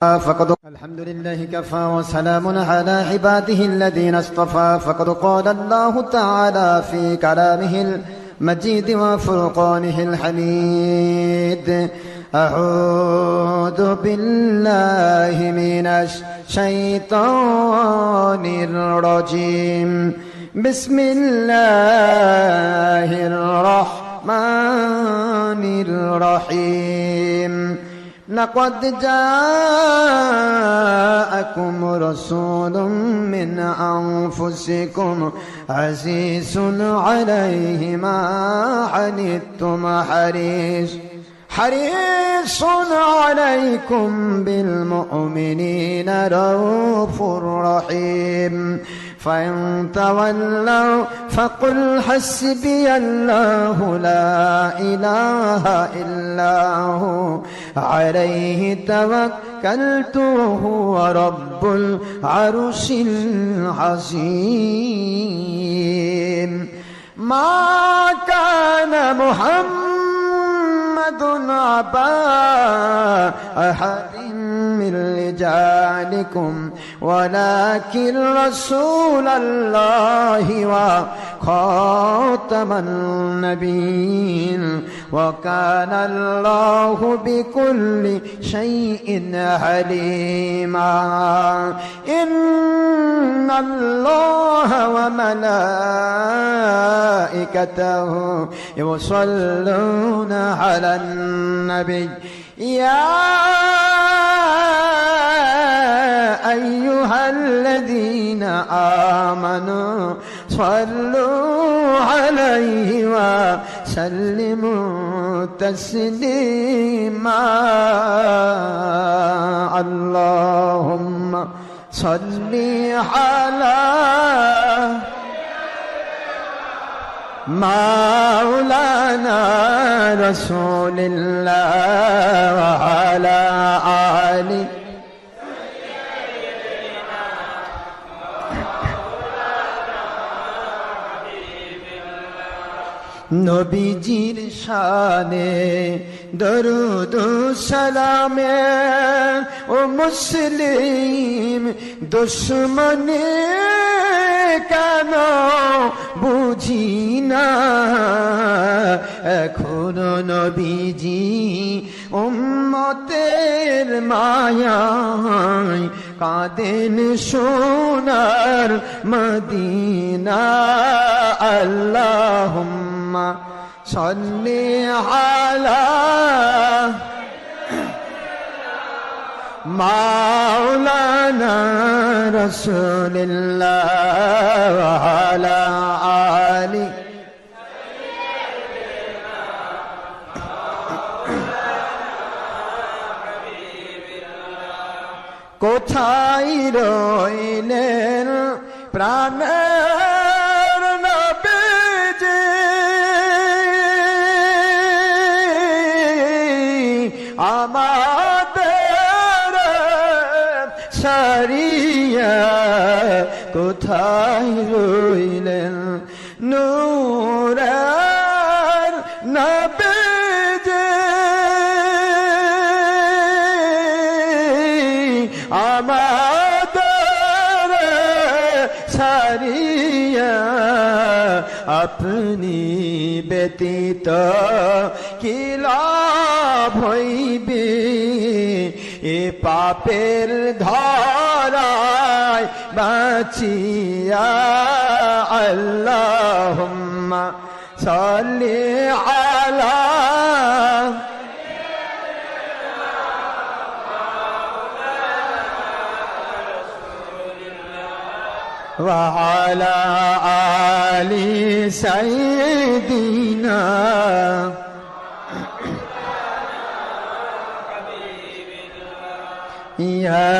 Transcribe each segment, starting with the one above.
الحمد لله كفى وسلام على عباده الذين اصطفى. فقد قال الله تعالى في كلامه المجيد وفرقانه الحميد: أعوذ بالله من الشيطان الرجيم. بسم الله الرحمن الرحيم. لقد جاءكم رسول من أنفسكم عزيز عليه ما عنتم حريص عليكم بالمؤمنين رؤوف رحيم. فإن تولوا فقل حسبي الله لا إله إلا هو عليه توكلت وهو رب العرش العظيم. ما كان محمد أبا أحد من رجالكم ولكن رسول الله وخاتم النبيين وكان الله بكل شيء عليما. إن الله وملائكته يصلون على النبي يا أيها الذين آمنوا صلوا عليه وسلموا تسليما. اللهم صل على مولانا رسول الله وعلى آله নবীজির শানে দরুদ সালামে ও মুসলিম দুশমনে কেন বুঝি না এখনো নবীজি উম্মতের মায়ায় কাঁদেন সোনার মদিনা। আল্লাহুম্মা সাল্লি আলা মাওলানা রাসূলিল্লাহ ওয়া আলা আলি কোথায় রইলেন প্রাণের নবীজি আমাদের সারিয়া কোথায় রইলেন নূরের নবীজি আমাদের সারিয়া আপনি ব্যতীত কি লাভ হইবে এ পাপের ধরায় বাঁচিয়া। আল্লাহুম্মা সাল্লি আলা وعلى آل سيدنا يا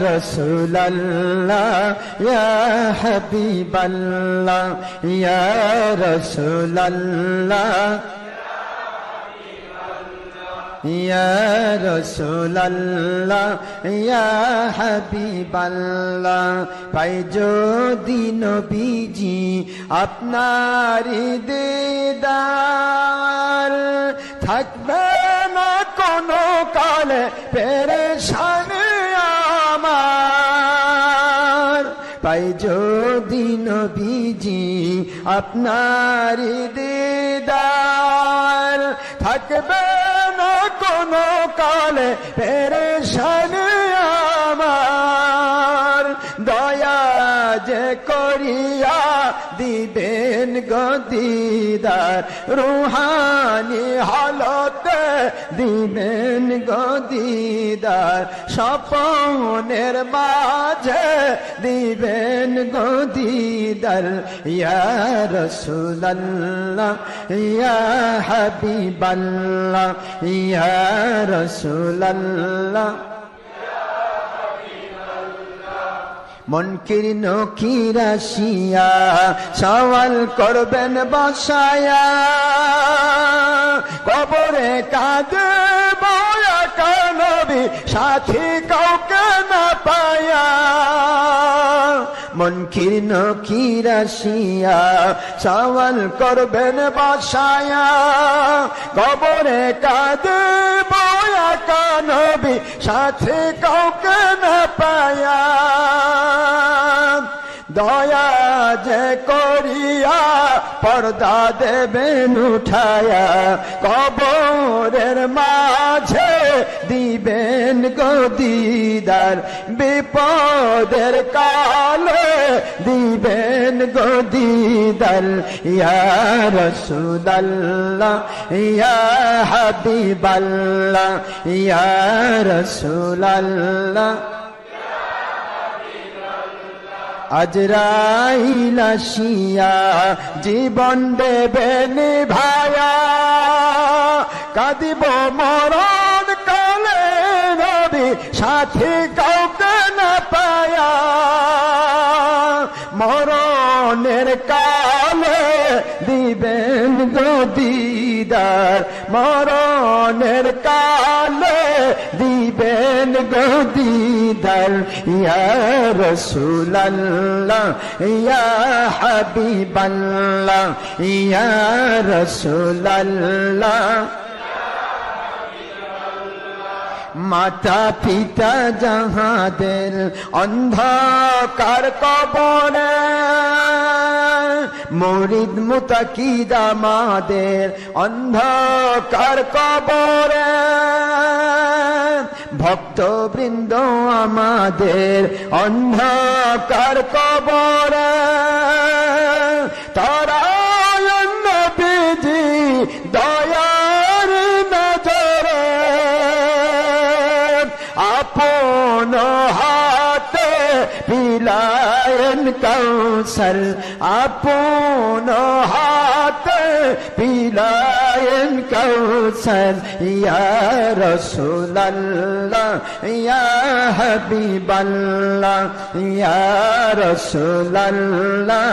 رسول الله يا حبيب الله يا رسول الله يا رسول الله يا حبيب الله পাই যদি নবীজি আপনার দিদার থাকবে না কোনো কালে পেরেশানি পাই যদি নবীজি আপনার দিদার থাকবে না কোনো কালে পেরেশান আমার দয়া যে করিয়া দিবেন গদিদার রুহানি হালতে দিবেন গদিদার স্বপনের মাঝে দিবেন গদিদার ইয়া রাসূলুল্লাহ ইয়া হাবিবাল্লাহ ইয়া রাসূলুল্লাহ মুনকির নকির আসিয়া সওয়াল করবেন বসায়া কবরে কাঁদব একা নবী সাথী কাউকে না পায়া মুনকির নকির আসিয়া সওয়াল করবেন বসায়া কবরে কাঁদব একা নবী সাথী কাউকে না পায়া দয়া যে করিয়া পর্দা দেবেন উঠায়া কবরের মাঝে দিবেন গদিদার বিপদের কালে দিবেন গদিদার ইয়া রাসূলুল্লাহ ইয়া হাবিবাল্লাহ ইয়া রাসূলুল্লাহ আজরাইল আসিয়া জীবন দেবেন ভায়া কাঁদিব মরণ কালে নবী সাথী কাউকে না পায়া মরণের কালে দিবেন গদিদার মরণের কালে দিবেন গদিদার ইয়া রাসূলুল্লাহ ইয়া হাবিবাল্লাহ ইয়া রাসূলুল্লাহ মাতা পিতা যাহাদের অন্ধকার কবরে মুরিদ মুতাকিদ আমাদের অন্ধকার কবরে ভক্তবৃন্দ আমাদের অন্ধকার কবরে তারা নবীজি দয়ার নজরে আপন হাতে পিলায়েন কাউসার আপন হাতে পিলায়েন কাউসার ইয়া রাসূলুল্লাহ ইয়া হাবিবাল্লাহ ইয়া রাসূলুল্লাহ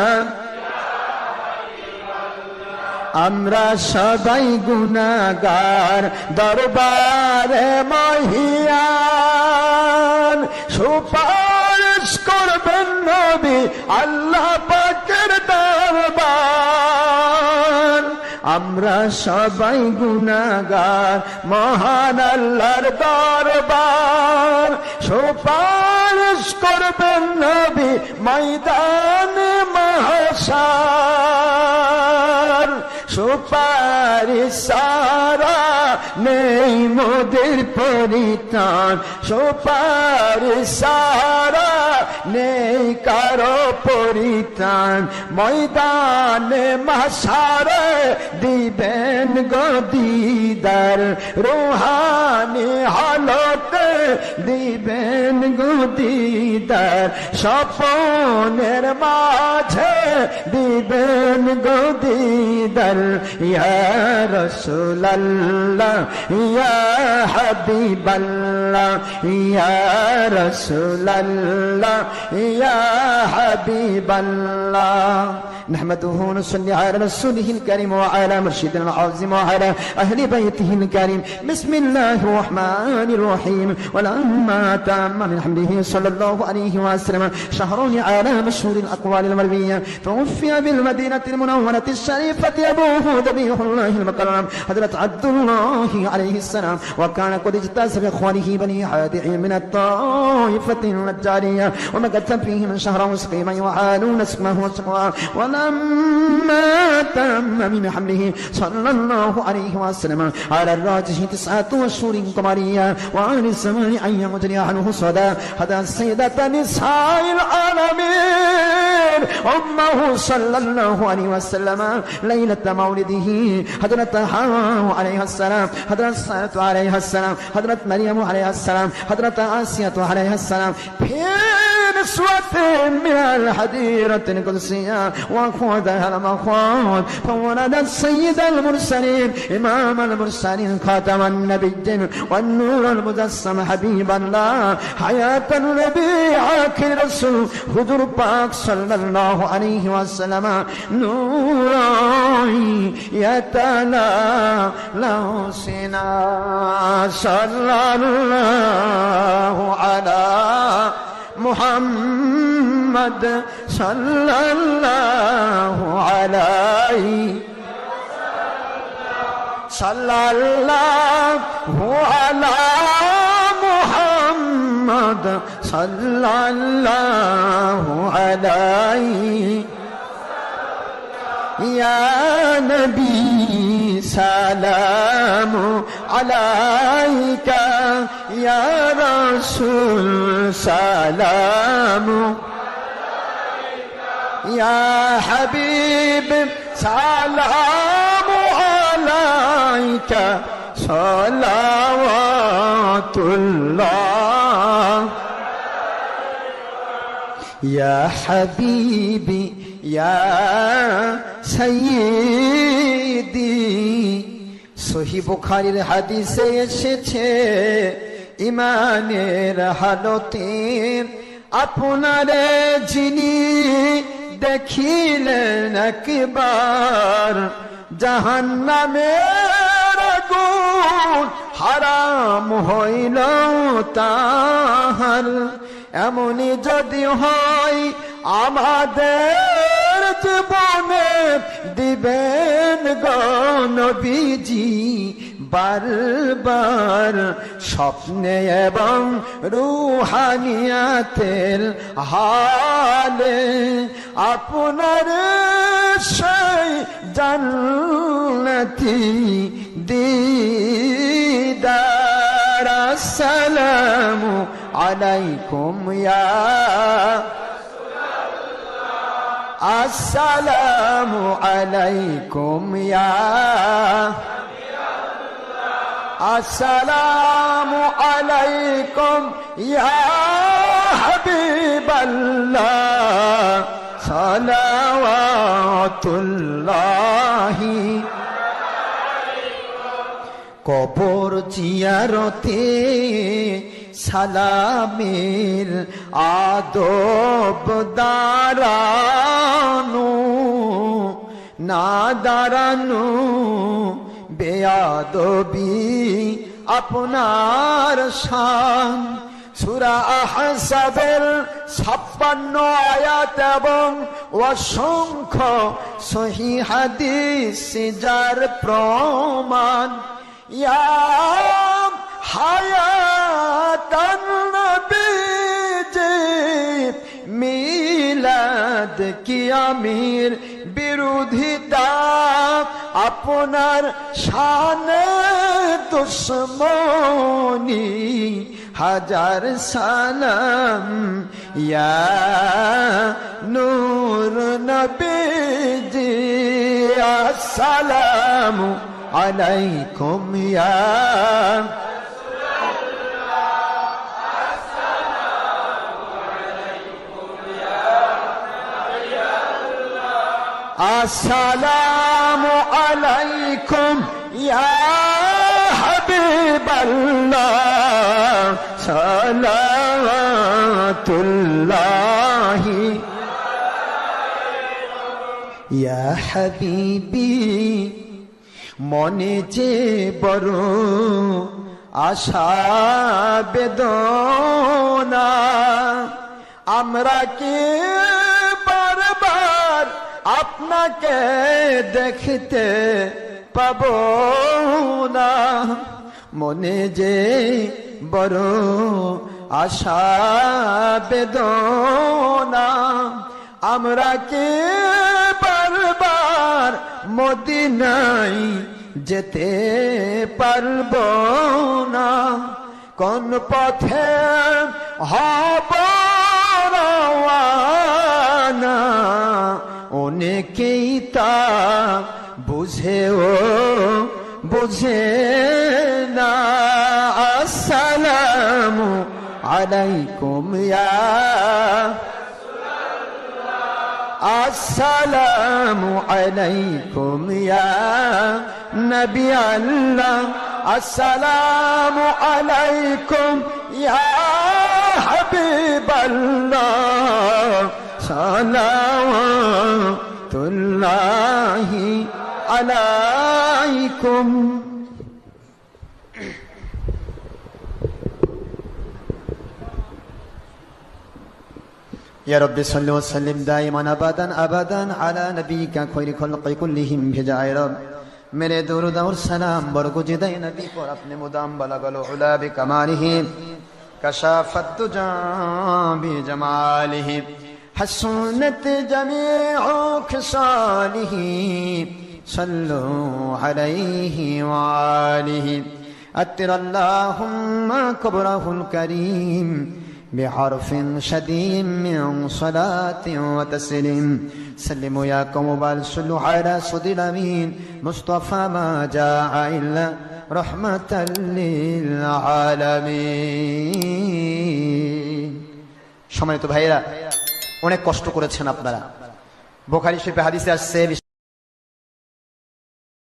আমরা সবাই গুনাহগার দরবারে মহিয়ান সুপারিশ করবেন নবী আল্লাহ পাকের দরবার আমরা সবাই গুনাহগার মহান আল্লাহর দরবার সুপারিশ করবেন নবী ময়দানে মাহশর সুপারিশ সারা নেই মোদের পরিত্রাণ সুপারিশ সারা নেই কারো পরিত্রাণ ময়দানে মাহশরে দিবেন গদিদার রুহানি হালতে দিবেন গদিদার স্বপনের মাঝে দিবেন গদিদার ইয়া রাসূলুল্লাহ ইয়া হাবিবাল্লাহ ইয়া রাসূলুল্লাহ ইয়া হাবিবাল্লাহ نحمده ونصلي على رسوله الكريم وعلى مرشدنا العظيم وعلى أهل بيته الكريم بسم الله الرحمن الرحيم ولما تم من حمده صلى الله عليه وسلم شهر على مشهور الأقوال المروية توفي بالمدينة المنورة الشريفة أبوه ذبيح الله المكرم حضرة عبد الله الله عليه السلام وكان قد اجتاز بإخوانه بني حادع من الطائفة النجارية ومكث فيهم شهرا وسقيما وحالون اسمه وسقوا ولما تم من حمله صلى الله عليه وسلم على الراجح 9 أشهر قمرية وعن الزمان أن يمتني عنه صدى هذا السيدة نساء العالمين أمه صلى الله عليه وسلم ليلة مولده حضرت حواء عليها السلام حضرت سارة عليها السلام حضرت مريم عليها السلام حضرت آسية عليها السلام في نسوة من الحديرة القدسية وأخواتها المخوات فولد السيد المرسلين إمام المرسلين خاتم النبيين والنور المجسم حبيب الله حياة النبي عاقل رسول حضور پاک صلى الله عليه وسلم نور يتلا له سنا صلى الله على محمد صلى الله عليه صلى الله على محمد صلى الله عليه يا نبي سلام عليك يا رسول سلام عليك يا حبيب سلام عليك صلوات الله يا حبيبي يا سيدي সহিহ বুখারীর হাদিসে এসেছে ঈমানের হালতে আপনারে যিনি দেখিলেন একবার জাহান্নামের আগুন হারাম হইল তাহার এমনি যদি হয় আমাদের জীবনে দিবেন গো নবীজি বারবার স্বপ্নে এবং রূহানিয়াতের হালে আপনার সেই জান্নাতি দিদার আসসালামু আলাইকুম ইয়া আসসালামু আলাইকুম ইয়া আসসালামু আলাইকুম ইয়া হাবিবাল্লাহ সালাওয়াতুল্লাহি কবর জিয়ারতে সালামের আদব দাঁড়ানো না দাঁড়ানো বেয়াদবি আপনার শান সূরা আহজাবের 56 আয়াত এবং অসংখ্য সহিহ হাদিস যার প্রমাণ ইয়া হায়াতান নবীজি মিলাদ কি আমির বিরোধিতা আপনার শানে দুশ্মনী হাজার সালাম ইয়া নূর নবীজি আসসালামু আলাইকুম ইয়া আসসালামু আলাইকুম ইয়া হাবিবাল্লাহ সালাওয়াতুল্লাহি ইয়া হাবিবি মনে যে বড় আশা বেদনা আমরা কি বারবার আপনাকে দেখতে পাবো না, মনে যে বড় আশা বেদনা, আমরা কি বারবার মদিনায় যেতে পারবো না, কোন পথে হব রওয়ানা, অনেকেই তা বুঝেও বুঝে না। আসসালামু আলাইকুম ইয়া আসসালামু আলাইকুম ইয়া নবী আল্লাহ, আসসালামু আলাইকুম ইয়া হাবিবাল্লাহ, সালাওয়াতুল্লাহি আলাইকুম। يا رب صل وسلم دائما ابدا ابدا على نبيك خير خلق كلهم بجا رب मेरे दुरूद और सलाम बरगुजिदा नबी पर अपने मुदाम बलगल उला बिकमालिहि कशाफत दुजा बिजमालिहि हसनत जमीउ खसालिहि सल्लु अलैहि व आलिहि अत्तर अल्लाहुम्मा कब्रहुल करीम بحرف شديد من صلاة وتسليم سلموا يا قوم صلوا على صدر الأمين مصطفى ما جاء إلا رحمة للعالمين। সম্মানিত ভাইরা, অনেক কষ্ট করেছেন আপনারা। বুখারী শরীফে হাদিসে আসছে